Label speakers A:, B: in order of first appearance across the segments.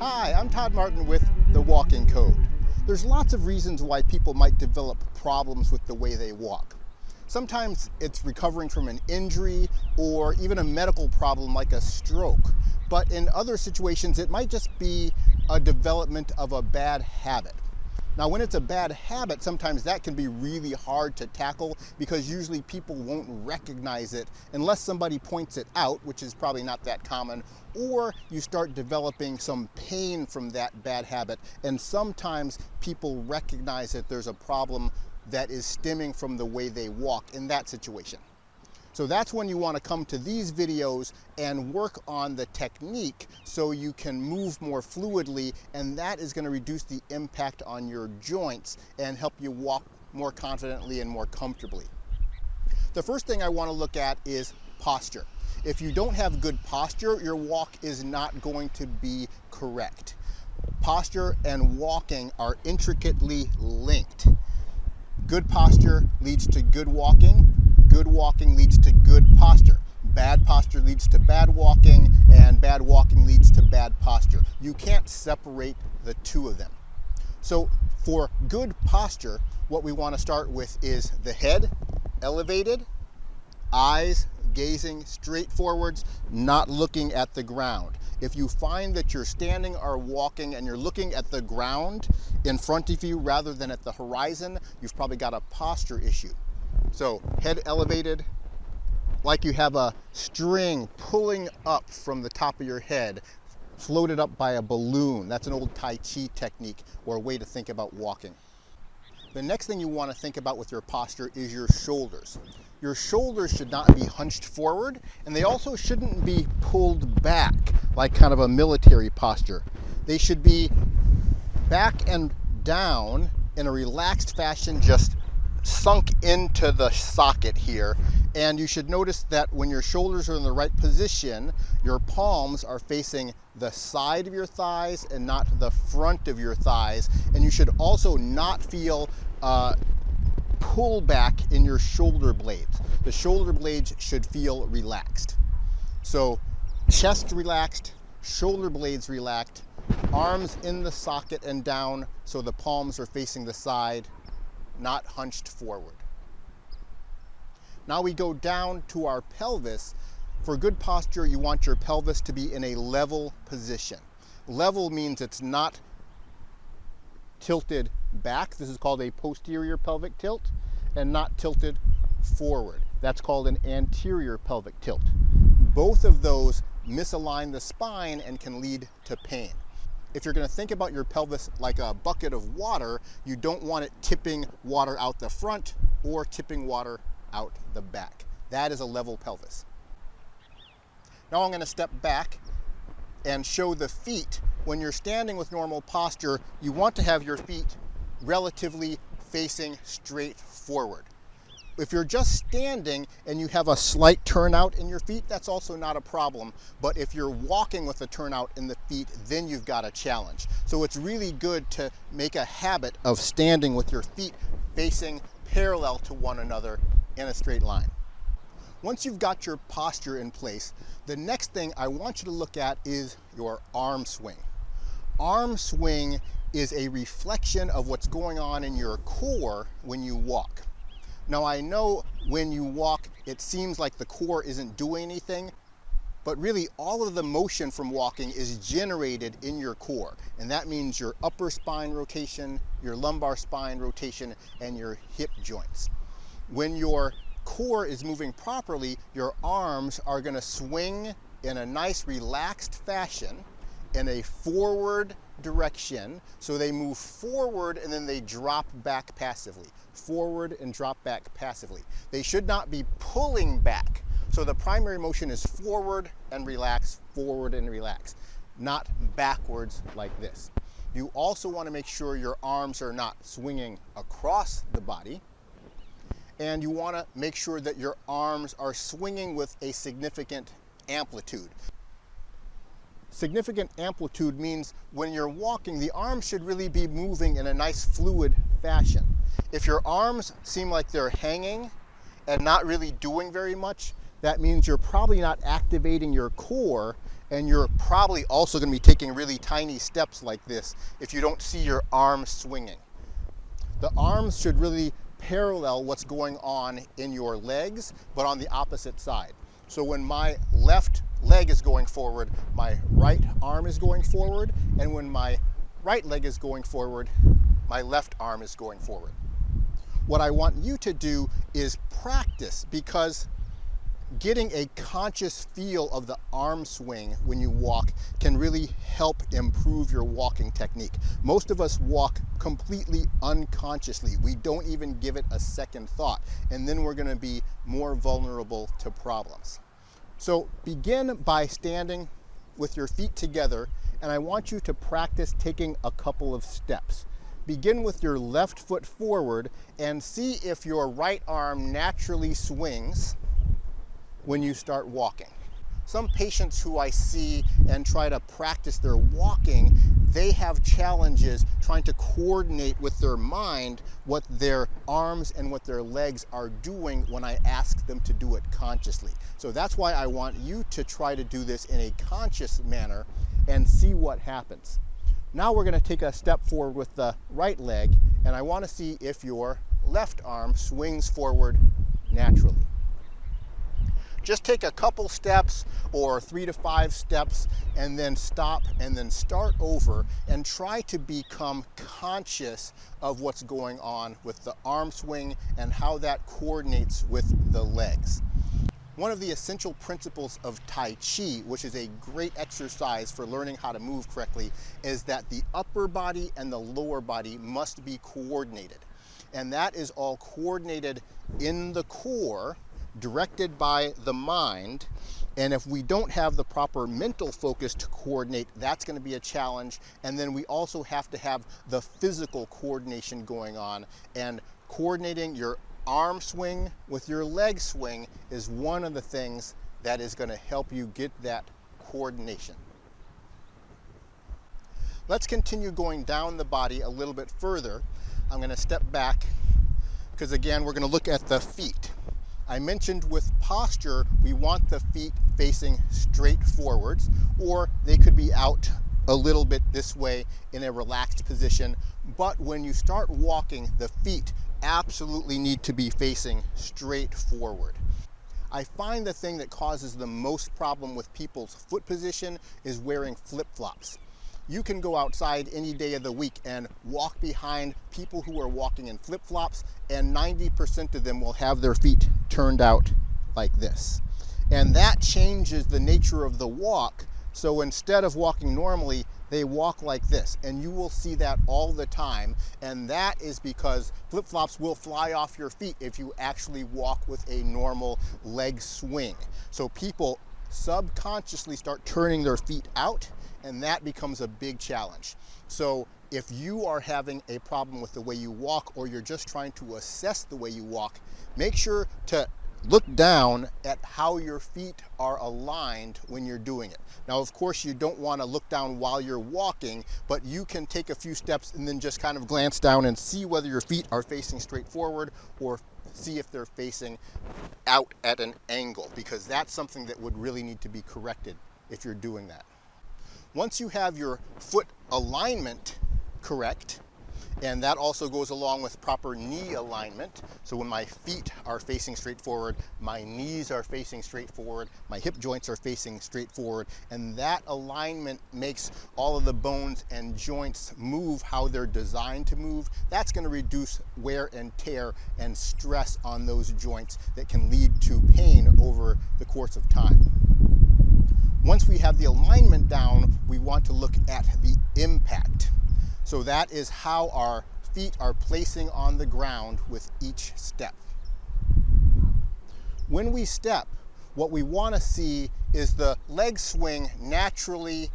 A: Hi, I'm Todd Martin with The Walking Code. There's lots of reasons why people might develop problems with the way they walk. Sometimes it's recovering from an injury or even a medical problem like a stroke. But in other situations, it might just be a development of a bad habit. Now, when it's a bad habit, sometimes that can be really hard to tackle because usually people won't recognize it unless somebody points it out, which is probably not that common, or you start developing some pain from that bad habit. And sometimes people recognize that there's a problem that is stemming from the way they walk in that situation. So that's when you want to come to these videos and work on the technique so you can move more fluidly, and that is going to reduce the impact on your joints and help you walk more confidently and more comfortably. The first thing I want to look at is posture. If you don't have good posture, your walk is not going to be correct. Posture and walking are intricately linked. Good posture leads to good walking. Good walking leads to good posture. Bad posture leads to bad walking, and bad walking leads to bad posture. You can't separate the two of them. So for good posture, what we want to start with is the head elevated, eyes gazing straight forwards, not looking at the ground. If you find that you're standing or walking and you're looking at the ground in front of you rather than at the horizon, you've probably got a posture issue. So head elevated, like you have a string pulling up from the top of your head, floated up by a balloon. That's an old Tai Chi technique or a way to think about walking. The next thing you want to think about with your posture is your shoulders. Your shoulders should not be hunched forward, and they also shouldn't be pulled back like kind of a military posture. They should be back and down in a relaxed fashion, just sunk into the socket here. And you should notice that when your shoulders are in the right position, your palms are facing the side of your thighs and not the front of your thighs. And you should also not feel pull back in your shoulder blades. The shoulder blades should feel relaxed. So chest relaxed, shoulder blades relaxed, arms in the socket and down so the palms are facing the side, not hunched forward. Now we go down to our pelvis. For good posture, you want your pelvis to be in a level position. Level means it's not tilted back. This is called a posterior pelvic tilt, and not tilted forward. That's called an anterior pelvic tilt. Both of those misalign the spine and can lead to pain. If you're going to think about your pelvis like a bucket of water, you don't want it tipping water out the front or tipping water out the back. That is a level pelvis. Now I'm going to step back and show the feet. When you're standing with normal posture, you want to have your feet relatively facing straight forward. If you're just standing and you have a slight turnout in your feet, that's also not a problem. But if you're walking with a turnout in the feet, then you've got a challenge. So it's really good to make a habit of standing with your feet facing parallel to one another in a straight line. Once you've got your posture in place, the next thing I want you to look at is your arm swing. Arm swing is a reflection of what's going on in your core when you walk. Now I know when you walk, it seems like the core isn't doing anything, but really all of the motion from walking is generated in your core. And that means your upper spine rotation, your lumbar spine rotation, and your hip joints. When your core is moving properly, your arms are going to swing in a nice relaxed fashion in a forward direction. So they move forward and then they drop back passively. Forward and drop back passively. They should not be pulling back. So the primary motion is forward and relax, not backwards like this. You also want to make sure your arms are not swinging across the body. And you want to make sure that your arms are swinging with a significant amplitude. Significant amplitude means when you're walking, the arms should really be moving in a nice fluid fashion. If your arms seem like they're hanging and not really doing very much, that means you're probably not activating your core And you're probably also going to be taking really tiny steps like this if you don't see your arms swinging. The arms should really parallel what's going on in your legs, but on the opposite side. So when my left leg is going forward, my right arm is going forward, and when my right leg is going forward, my left arm is going forward. What I want you to do is practice, because getting a conscious feel of the arm swing when you walk can really help improve your walking technique. Most of us walk completely unconsciously. We don't even give it a second thought, and then we're going to be more vulnerable to problems. So begin by standing with your feet together, and I want you to practice taking a couple of steps. Begin with your left foot forward and see if your right arm naturally swings when you start walking. Some patients who I see and try to practice their walking, they have challenges trying to coordinate with their mind what their arms and what their legs are doing when I ask them to do it consciously. So that's why I want you to try to do this in a conscious manner and see what happens. Now we're going to take a step forward with the right leg, and I want to see if your left arm swings forward naturally. Just take a couple steps or 3 to 5 steps and then stop and then start over and try to become conscious of what's going on with the arm swing and how that coordinates with the legs. One of the essential principles of Tai Chi, which is a great exercise for learning how to move correctly, is that the upper body and the lower body must be coordinated. And that is all coordinated in the core, directed by the mind. And if we don't have the proper mental focus to coordinate, that's going to be a challenge. And then we also have to have the physical coordination going on, and coordinating your arm swing with your leg swing is one of the things that is going to help you get that coordination. Let's continue going down the body a little bit further. I'm going to step back because again we're going to look at the feet. I mentioned with posture, we want the feet facing straight forwards, or they could be out a little bit this way in a relaxed position. But when you start walking, the feet absolutely need to be facing straight forward. I find the thing that causes the most problem with people's foot position is wearing flip-flops. You can go outside any day of the week and walk behind people who are walking in flip-flops, and 90% of them will have their feet turned out like this. And that changes the nature of the walk. So instead of walking normally, they walk like this, and you will see that all the time. And that is because flip-flops will fly off your feet if you actually walk with a normal leg swing. So people subconsciously start turning their feet out, and that becomes a big challenge. So if you are having a problem with the way you walk, or you're just trying to assess the way you walk, make sure to look down at how your feet are aligned when you're doing it. Now, of course, you don't want to look down while you're walking, but you can take a few steps and then just kind of glance down and see whether your feet are facing straight forward or see if they're facing out at an angle, because that's something that would really need to be corrected if you're doing that. Once you have your foot alignment correct, and that also goes along with proper knee alignment. So when my feet are facing straight forward, my knees are facing straight forward, my hip joints are facing straight forward, and that alignment makes all of the bones and joints move how they're designed to move. That's going to reduce wear and tear and stress on those joints that can lead to pain over the course of time. Once we have the alignment down, we want to look at the impact. So that is how our feet are placing on the ground with each step. When we step, what we want to see is the leg swing naturally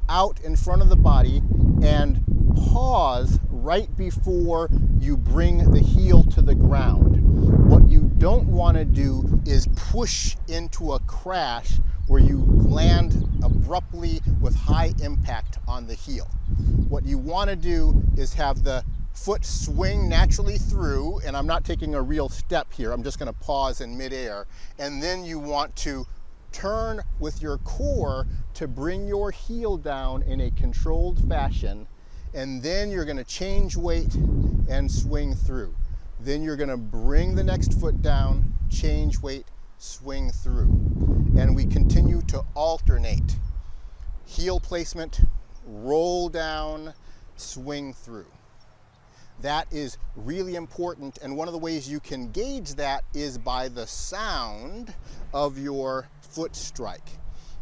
A: out in front of the body and pause right before you bring the heel to the ground. What you don't want to do is push into a crash where you land abruptly with high impact on the heel. What you want to do is have the foot swing naturally through, and I'm not taking a real step here, I'm just going to pause in midair, and then you want to turn with your core to bring your heel down in a controlled fashion, and then you're going to change weight and swing through. Then you're going to bring the next foot down, change weight, swing through. And we continue to alternate. Heel placement, roll down, swing through. That is really important, and one of the ways you can gauge that is by the sound of your foot strike.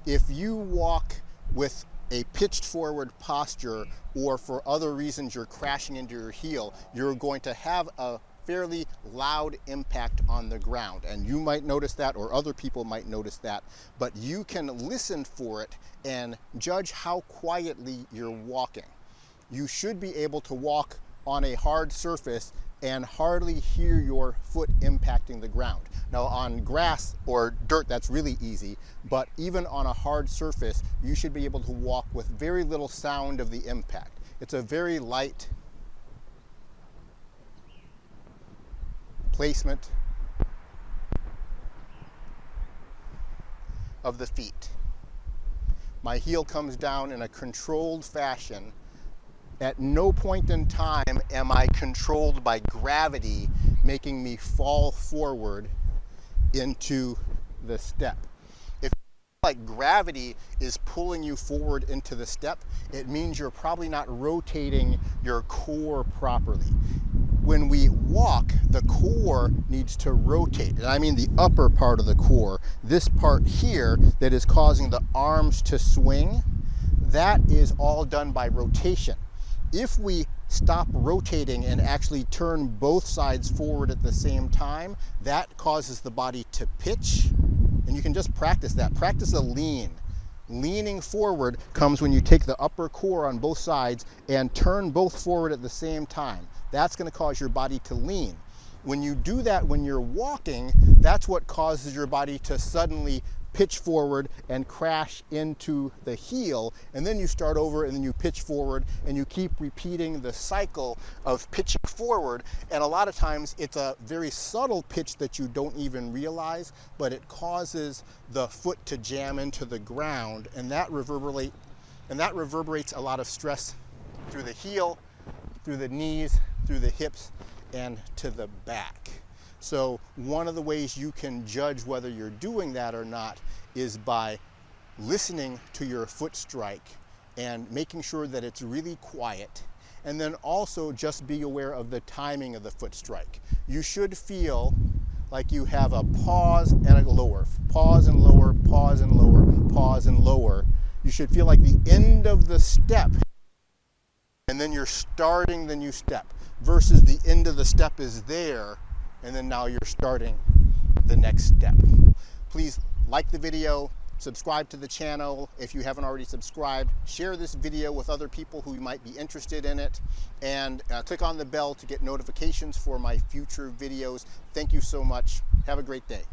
A: If you walk with a pitched forward posture, or for other reasons you're crashing into your heel, you're going to have a fairly loud impact on the ground, and you might notice that, or other people might notice that, but you can listen for it and judge how quietly you're walking. You should be able to walk on a hard surface and hardly hear your foot impacting the ground. Now on grass or dirt, that's really easy, but even on a hard surface, you should be able to walk with very little sound of the impact. It's a very light placement of the feet. My heel comes down in a controlled fashion. At no point in time am I controlled by gravity, making me fall forward into the step. If like gravity is pulling you forward into the step, it means you're probably not rotating your core properly. When we walk, the core needs to rotate, and I mean the upper part of the core, this part here that is causing the arms to swing, that is all done by rotation. If we stop rotating and actually turn both sides forward at the same time, that causes the body to pitch, and you can just practice that. Practice a lean. Leaning forward comes when you take the upper core on both sides and turn both forward at the same time. That's going to cause your body to lean. When you do that when you're walking, that's what causes your body to suddenly pitch forward and crash into the heel, and then you start over and then you pitch forward, and you keep repeating the cycle of pitching forward. And a lot of times it's a very subtle pitch that you don't even realize, but it causes the foot to jam into the ground, and that reverberates a lot of stress through the heel, through the knees, through the hips, and to the back. So one of the ways you can judge whether you're doing that or not is by listening to your foot strike and making sure that it's really quiet. And then also just be aware of the timing of the foot strike. You should feel like you have a pause and a lower, pause and lower, pause and lower, pause and lower. You should feel like the end of the step, and then you're starting the new step, versus the end of the step is there, and then now you're starting the next step. Please like the video, subscribe to the channel if you haven't already subscribed, share this video with other people who might be interested in it, and click on the bell to get notifications for my future videos. Thank you so much. Have a great day.